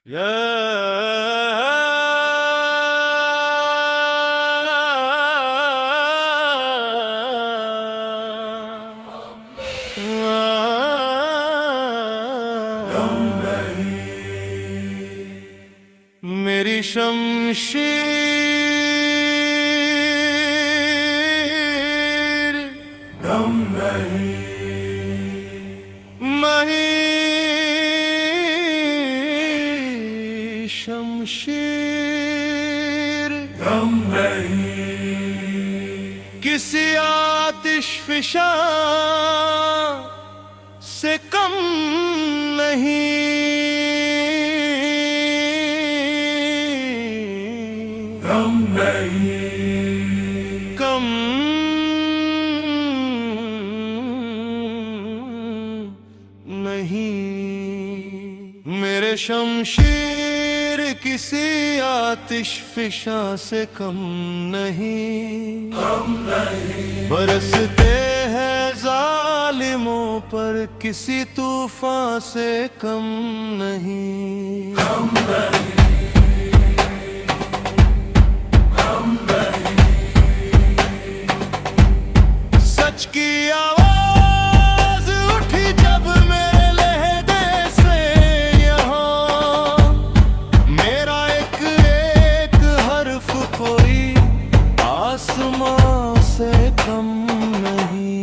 या मेरी शमशीर गम नहीं शमशीर गम नहीं किसी आतिश फिशा से कम नहीं कम नहीं मेरे शमशीर किसी आतिश फिशा से कम नहीं बरसते हैं जालिमों पर किसी तूफान से कम नहीं सच की आवाज उठी जब मेरे लहदे से यहाँ मेरा एक एक हर्फ कोई आसमां से कम नहीं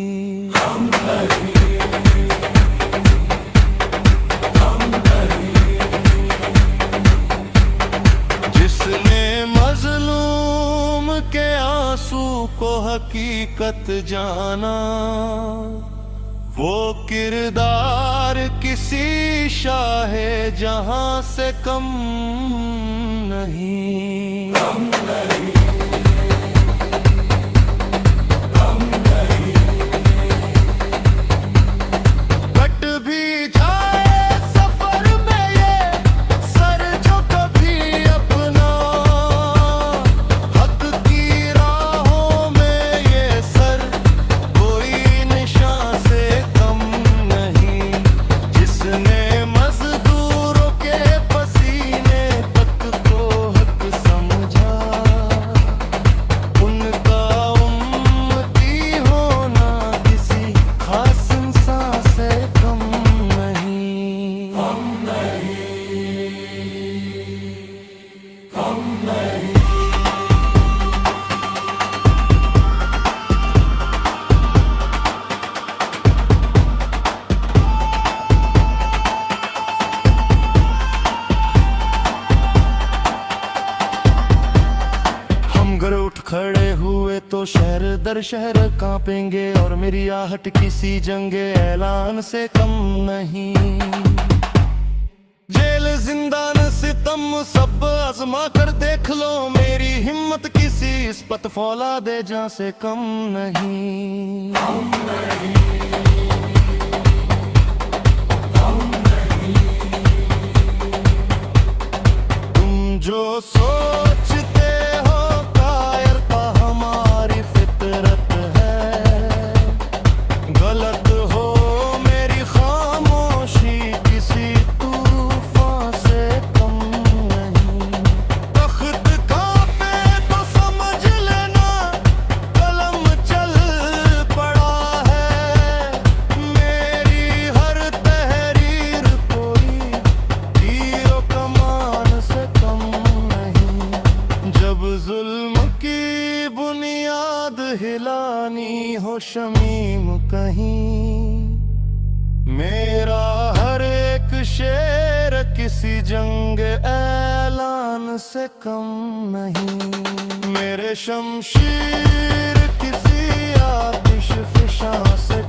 जिसने मजलूम के आंसू को हकीकत जाना वो किरदार किसी शाहे जहां से कम नहीं कट भी जाए सफर में ये सर जो कभी अपना हक की राहों में ये सर कोई निशान से कम नहीं जिसने मजदूरों के पसीने तक को हक समझा उनका उम्मती होना किसी खास इंसान से कम नहीं हम घर उठ खड़े हुए तो शहर दर शहर कांपेंगे और मेरी आहट किसी जंगे ऐलान से कम नहीं जेल जिंदान सितम सब आजमा कर देख लो मेरी हिम्मत किसी इस्पत फौलादे जहां से कम नहीं तुम जो सोचते हो कायरता हमारी फितरत है गलत हो मेरी खामोशी किसी तूफान से कम नहीं तख्त कांपे तो समझ लेना कलम चल पड़ा है मेरी हर तहरीर कोई तीरों कमान से कम नहीं जब जुल्म की बुनियाद हिलानी हो शमीम कहीं मेरा हर एक शेर किसी जंग ऐलान से कम नहीं मेरे शमशीर किसी आतिश फिशा से